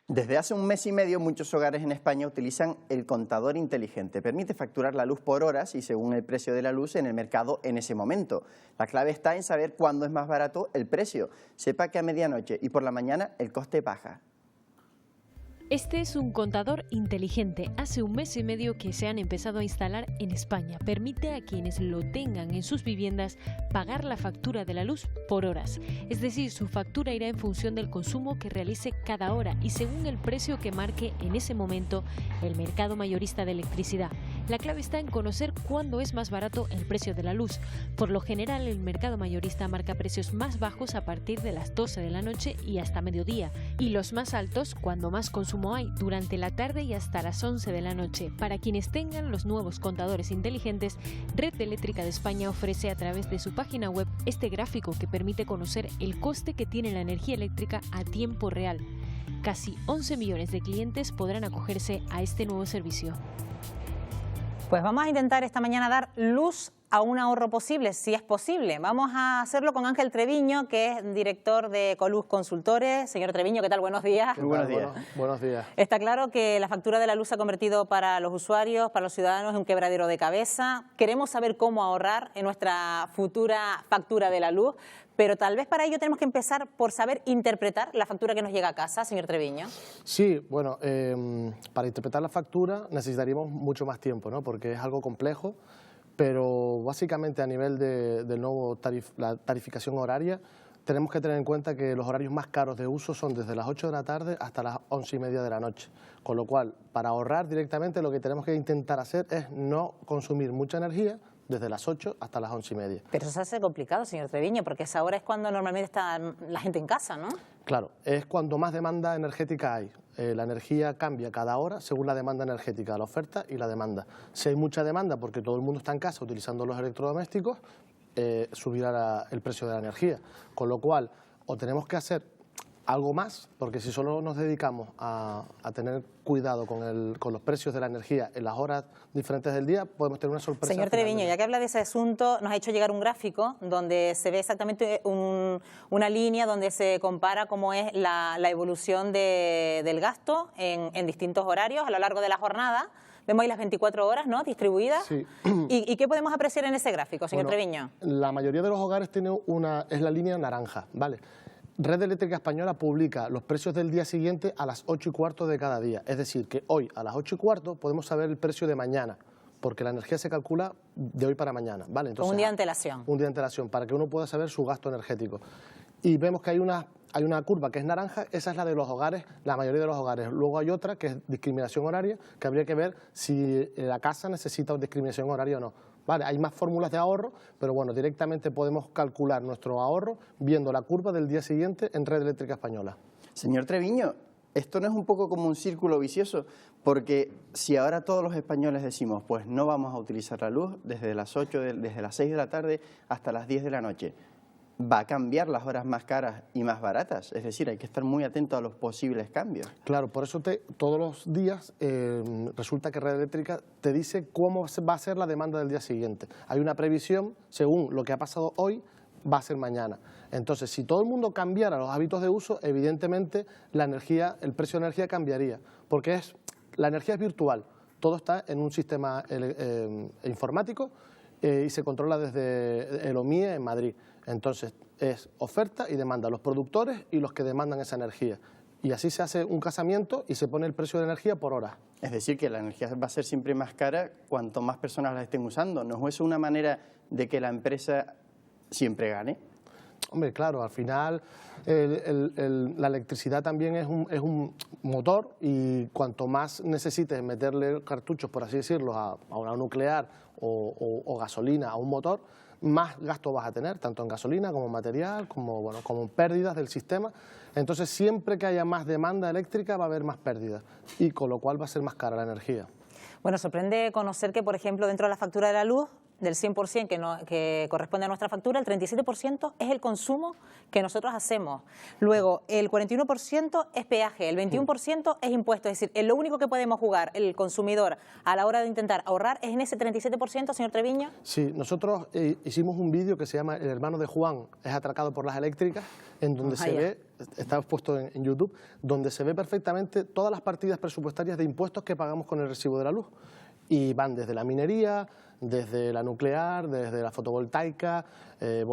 Desde hace un mes y medio, muchos hogares en España utilizan el contador inteligente. Permite facturar la luz por horas y según el precio de la luz en el mercado en ese momento. La clave está en saber cuándo es más barato el precio. Sepa que a medianoche y por la mañana el coste baja. Este es un contador inteligente. Hace un mes y medio que se han empezado a instalar en España. Permite a quienes lo tengan en sus viviendas pagar la factura de la luz por horas. Es decir, su factura irá en función del consumo que realice cada hora y según el precio que marque en ese momento el mercado mayorista de electricidad. La clave está en conocer cuándo es más barato el precio de la luz. Por lo general, el mercado mayorista marca precios más bajos a partir de las 12 de la noche y hasta mediodía, y los más altos cuando más consumo hay, durante la tarde y hasta las 11 de la noche. Para quienes tengan los nuevos contadores inteligentes, Red Eléctrica de España ofrece a través de su página web este gráfico que permite conocer el coste que tiene la energía eléctrica a tiempo real. Casi 11 millones de clientes podrán acogerse a este nuevo servicio. Pues vamos a intentar esta mañana dar luz a un ahorro posible, si es posible. Vamos a hacerlo con Ángel Treviño, que es director de Ecoluz Consultores. Señor Treviño, ¿qué tal? Buenos días. Muy buenos días. Buenos días. Está claro que la factura de la luz se ha convertido para los usuarios, para los ciudadanos, en un quebradero de cabeza. Queremos saber cómo ahorrar en nuestra futura factura de la luz, pero tal vez para ello tenemos que empezar por saber interpretar la factura que nos llega a casa, señor Treviño. Sí, bueno, para interpretar la factura necesitaríamos mucho más tiempo, ¿no? Porque es algo complejo, pero básicamente a nivel del nuevo la tarificación horaria, tenemos que tener en cuenta que los horarios más caros de uso son desde las 8 de la tarde hasta las 11:30 de la noche. Con lo cual, para ahorrar directamente, lo que tenemos que intentar hacer es no consumir mucha energía desde las 8 hasta las 11:30. Pero eso se hace complicado, señor Treviño, porque esa hora es cuando normalmente está la gente en casa, ¿no? Claro, es cuando más demanda energética hay. La energía cambia cada hora según la demanda energética, la oferta y la demanda. Si hay mucha demanda porque todo el mundo está en casa utilizando los electrodomésticos, subirá el precio de la energía. Con lo cual, o tenemos que hacer algo más, porque si solo nos dedicamos a tener cuidado con los precios de la energía en las horas diferentes del día, podemos tener una sorpresa. Señor Treviño, ya que habla de ese asunto, nos ha hecho llegar un gráfico donde se ve exactamente una línea donde se compara cómo es la evolución del gasto en distintos horarios a lo largo de la jornada. Vemos ahí las 24 horas, ¿no?, distribuidas. Sí. ¿Y qué podemos apreciar en ese gráfico, señor Treviño? La mayoría de los hogares tiene es la línea naranja, ¿vale? Red Eléctrica Española publica los precios del día siguiente a las 8:15 de cada día. Es decir, que hoy a las 8:15 podemos saber el precio de mañana, porque la energía se calcula de hoy para mañana, ¿vale? Entonces, un día de antelación. Un día de antelación, para que uno pueda saber su gasto energético. Y vemos que hay una curva que es naranja, esa es la de los hogares, la mayoría de los hogares. Luego hay otra que es discriminación horaria, que habría que ver si la casa necesita discriminación horaria o no. Vale, hay más fórmulas de ahorro, pero bueno, directamente podemos calcular nuestro ahorro viendo la curva del día siguiente en Red Eléctrica Española. Señor Treviño, ¿esto no es un poco como un círculo vicioso? Porque si ahora todos los españoles decimos, pues no vamos a utilizar la luz desde las 6 de la tarde hasta las 10 de la noche, va a cambiar las horas más caras y más baratas. Es decir, hay que estar muy atento a los posibles cambios. Claro, por eso todos los días resulta que Red Eléctrica te dice cómo va a ser la demanda del día siguiente. Hay una previsión, según lo que ha pasado hoy, va a ser mañana. Entonces, si todo el mundo cambiara los hábitos de uso, evidentemente el precio de energía cambiaría, porque la energía es virtual. Todo está en un sistema informático y se controla desde el OMIE en Madrid. Entonces, es oferta y demanda, los productores y los que demandan esa energía. Y así se hace un casamiento y se pone el precio de energía por hora. Es decir, que la energía va a ser siempre más cara cuanto más personas la estén usando. ¿No es una manera de que la empresa siempre gane? Hombre, claro, al final la electricidad también es un motor y cuanto más necesites meterle cartuchos, por así decirlo, a una nuclear o gasolina a un motor, más gasto vas a tener, tanto en gasolina como material, como pérdidas del sistema. Entonces, siempre que haya más demanda eléctrica va a haber más pérdidas y con lo cual va a ser más cara la energía. Bueno, sorprende conocer que, por ejemplo, dentro de la factura de la luz del 100% que corresponde a nuestra factura, el 37% es el consumo que nosotros hacemos. Luego, el 41% es peaje, el 21% es impuesto. Es decir, lo único que podemos jugar el consumidor a la hora de intentar ahorrar es en ese 37%, señor Treviño. Sí, nosotros hicimos un vídeo que se llama El hermano de Juan es atracado por las eléctricas, en donde se ve, está puesto en YouTube, donde se ve perfectamente todas las partidas presupuestarias de impuestos que pagamos con el recibo de la luz. Y van desde la minería, desde la nuclear, desde la fotovoltaica, el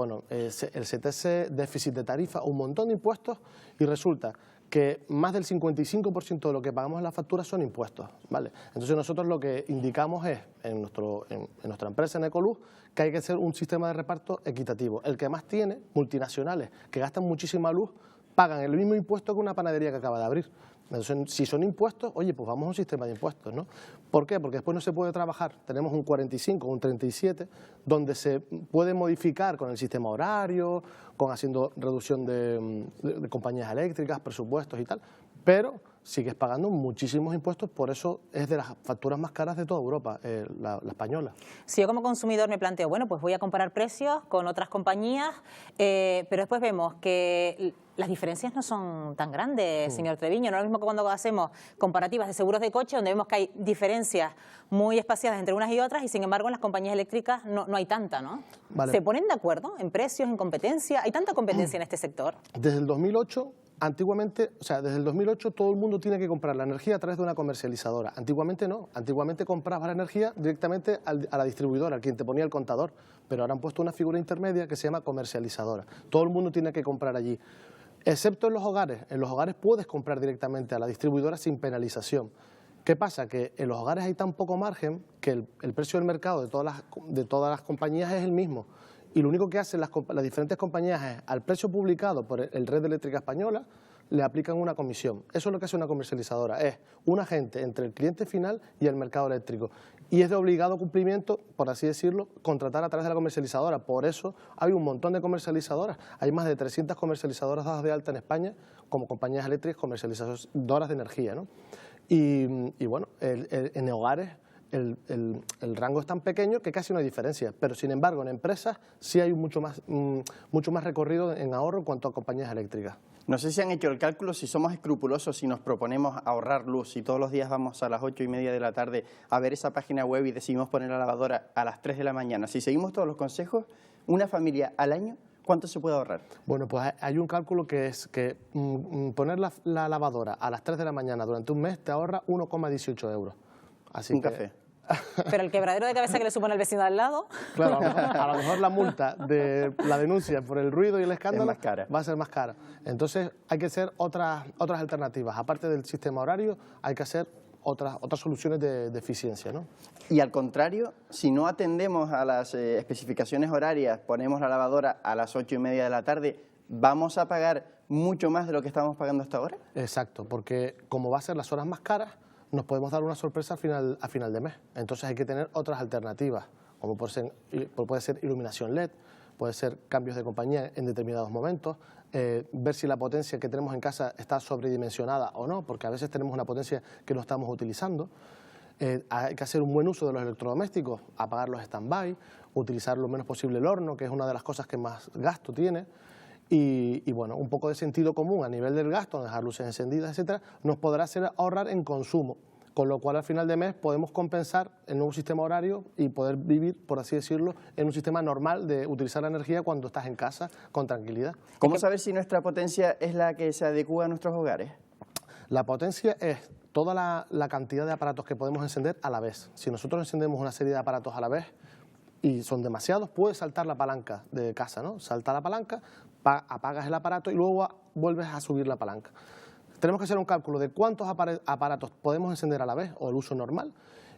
CTC, déficit de tarifa, un montón de impuestos, y resulta que más del 55% de lo que pagamos en la factura son impuestos, ¿vale? Entonces nosotros lo que indicamos es, en nuestra empresa, en Ecoluz, que hay que hacer un sistema de reparto equitativo. El que más tiene, multinacionales, que gastan muchísima luz, pagan el mismo impuesto que una panadería que acaba de abrir. Entonces, si son impuestos, oye, pues vamos a un sistema de impuestos, ¿no? ¿Por qué? Porque después no se puede trabajar. Tenemos un 45, un 37, donde se puede modificar con el sistema horario, con haciendo reducción de compañías eléctricas, presupuestos y tal, pero sigues pagando muchísimos impuestos, por eso es de las facturas más caras de toda Europa, la española. Si yo como consumidor me planteo, bueno, pues voy a comparar precios con otras compañías, pero después vemos que las diferencias no son tan grandes, señor Treviño. No es lo mismo que cuando hacemos comparativas de seguros de coche, donde vemos que hay diferencias muy espaciadas entre unas y otras, y sin embargo en las compañías eléctricas no hay tanta, ¿no? Vale. ¿Se ponen de acuerdo en precios, en competencia? ¿Hay tanta competencia en este sector? Desde el 2008... Antiguamente, desde el 2008 todo el mundo tiene que comprar la energía a través de una comercializadora. Antiguamente no, antiguamente comprabas la energía directamente a la distribuidora, al quien te ponía el contador, pero ahora han puesto una figura intermedia que se llama comercializadora. Todo el mundo tiene que comprar allí, excepto en los hogares. En los hogares puedes comprar directamente a la distribuidora sin penalización. ¿Qué pasa? Que en los hogares hay tan poco margen que el precio del mercado de todas las compañías es el mismo. Y lo único que hacen las diferentes compañías es, al precio publicado por el Red Eléctrica Española, le aplican una comisión. Eso es lo que hace una comercializadora, es un agente entre el cliente final y el mercado eléctrico. Y es de obligado cumplimiento, por así decirlo, contratar a través de la comercializadora. Por eso hay un montón de comercializadoras. Hay más de 300 comercializadoras dadas de alta en España como compañías eléctricas comercializadoras de energía, ¿no? Y bueno, en hogares el rango es tan pequeño que casi no hay diferencia, pero sin embargo en empresas sí hay mucho más recorrido en ahorro en cuanto a compañías eléctricas. No sé si han hecho el cálculo, si somos escrupulosos, si nos proponemos ahorrar luz, si todos los días vamos a las 8:30 de la tarde a ver esa página web y decidimos poner la lavadora a las 3 de la mañana, si seguimos todos los consejos, una familia al año, ¿cuánto se puede ahorrar? Bueno, pues hay un cálculo que es que poner la lavadora a las 3 de la mañana durante un mes te ahorra 1,18 euros. Así un que, café. Pero el quebradero de cabeza que le supone al vecino de al lado... Claro, a lo mejor la multa de la denuncia por el ruido y el escándalo es más cara. Va a ser más cara. Entonces hay que hacer otras alternativas. Aparte del sistema horario, hay que hacer otras soluciones de eficiencia, ¿no? Y al contrario, si no atendemos a las especificaciones horarias, ponemos la lavadora a las 8:30 de la tarde, ¿vamos a pagar mucho más de lo que estamos pagando hasta ahora? Exacto, porque como va a ser las horas más caras, nos podemos dar una sorpresa a final de mes. Entonces hay que tener otras alternativas, como puede ser iluminación LED, puede ser cambios de compañía en determinados momentos, ver si la potencia que tenemos en casa está sobredimensionada o no, porque a veces tenemos una potencia que no estamos utilizando. Hay que hacer un buen uso de los electrodomésticos, apagar los stand-by, utilizar lo menos posible el horno, que es una de las cosas que más gasto tiene. Y bueno, un poco de sentido común a nivel del gasto, dejar luces encendidas, etcétera, nos podrá hacer ahorrar en consumo, con lo cual al final de mes podemos compensar el nuevo sistema horario y poder vivir, por así decirlo, en un sistema normal de utilizar la energía cuando estás en casa con tranquilidad. ¿Cómo saber si nuestra potencia es la que se adecua a nuestros hogares? La potencia es toda la cantidad de aparatos que podemos encender a la vez. Si nosotros encendemos una serie de aparatos a la vez y son demasiados, puedes saltar la palanca de casa, ¿no? Salta la palanca, apagas el aparato y luego vuelves a subir la palanca. Tenemos que hacer un cálculo de cuántos aparatos podemos encender a la vez o el uso normal,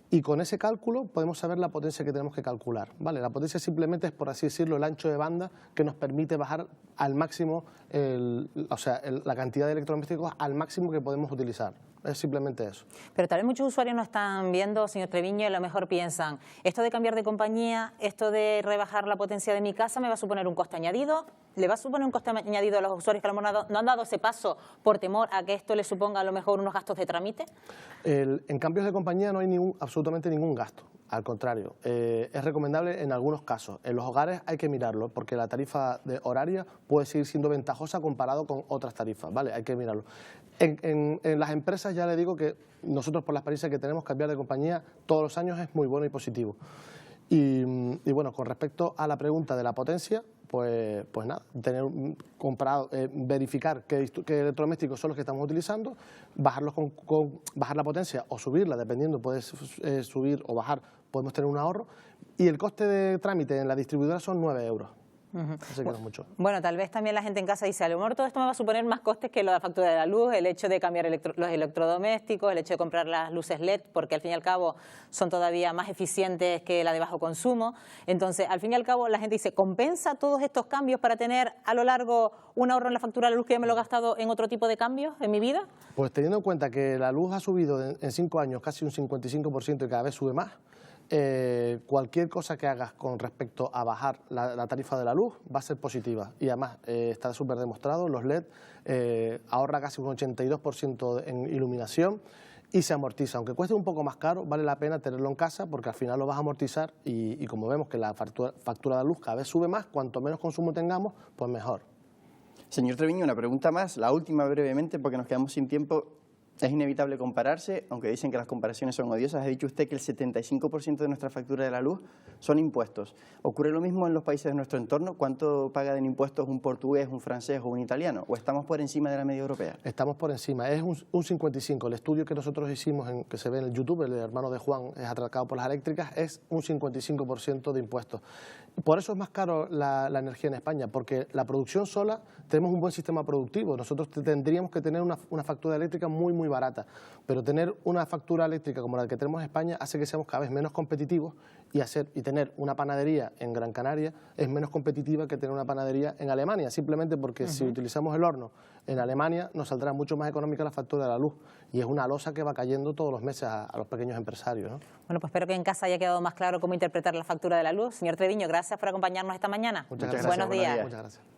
y con ese cálculo podemos saber la potencia que tenemos que calcular, ¿vale? La potencia simplemente es, por así decirlo, el ancho de banda que nos permite bajar al máximo la cantidad de electrodomésticos al máximo que podemos utilizar. Es simplemente eso. Pero tal vez muchos usuarios no están viendo, señor Treviño, y a lo mejor piensan, esto de cambiar de compañía, esto de rebajar la potencia de mi casa me va a suponer un coste añadido, le va a suponer un coste añadido a los usuarios que a lo mejor no han dado ese paso por temor a que esto les suponga a lo mejor unos gastos de trámite. En cambios de compañía no hay absolutamente ningún gasto. Al contrario, es recomendable en algunos casos. En los hogares hay que mirarlo porque la tarifa horaria puede seguir siendo ventajosa comparado con otras tarifas, ¿vale? Hay que mirarlo. En las empresas ya le digo que nosotros, por la experiencia que tenemos, cambiar de compañía todos los años es muy bueno y positivo. Y bueno, con respecto a la pregunta de la potencia, pues nada, verificar qué electrodomésticos son los que estamos utilizando, bajarlos bajar la potencia o subirla, dependiendo, puedes subir o bajar, podemos tener un ahorro. Y el coste de trámite en la distribuidora son 9 euros. Así que no es mucho. Bueno, tal vez también la gente en casa dice, a lo mejor todo esto me va a suponer más costes que la factura de la luz, el hecho de cambiar los electrodomésticos, el hecho de comprar las luces LED, porque al fin y al cabo son todavía más eficientes que la de bajo consumo. Entonces, al fin y al cabo, la gente dice, ¿compensa todos estos cambios para tener a lo largo un ahorro en la factura de la luz que ya me lo he gastado en otro tipo de cambios en mi vida? Pues teniendo en cuenta que la luz ha subido en 5 años casi un 55% y cada vez sube más, cualquier cosa que hagas con respecto a bajar la tarifa de la luz va a ser positiva y además está súper demostrado, los LED ahorra casi un 82% en iluminación y se amortiza, aunque cueste un poco más caro, vale la pena tenerlo en casa porque al final lo vas a amortizar y como vemos que la factura de la luz cada vez sube más, cuanto menos consumo tengamos, pues mejor. Señor Treviño, una pregunta más, la última brevemente porque nos quedamos sin tiempo. Es inevitable compararse, aunque dicen que las comparaciones son odiosas. Ha dicho usted que el 75% de nuestra factura de la luz son impuestos. ¿Ocurre lo mismo en los países de nuestro entorno? ¿Cuánto paga en impuestos un portugués, un francés o un italiano? ¿O estamos por encima de la media europea? Estamos por encima, es un 55. El estudio que nosotros hicimos, que se ve en el YouTube, el hermano de Juan es atracado por las eléctricas, es un 55% de impuestos. Por eso es más caro la energía en España, porque la producción sola, tenemos un buen sistema productivo. Nosotros tendríamos que tener una factura eléctrica muy barata, pero tener una factura eléctrica como la que tenemos en España hace que seamos cada vez menos competitivos y tener una panadería en Gran Canaria es menos competitiva que tener una panadería en Alemania, simplemente porque si utilizamos el horno en Alemania nos saldrá mucho más económica la factura de la luz y es una losa que va cayendo todos los meses a los pequeños empresarios, ¿no? Bueno, pues espero que en casa haya quedado más claro cómo interpretar la factura de la luz. Señor Treviño, gracias por acompañarnos esta mañana. Muchas gracias. Buenos días. Muchas gracias.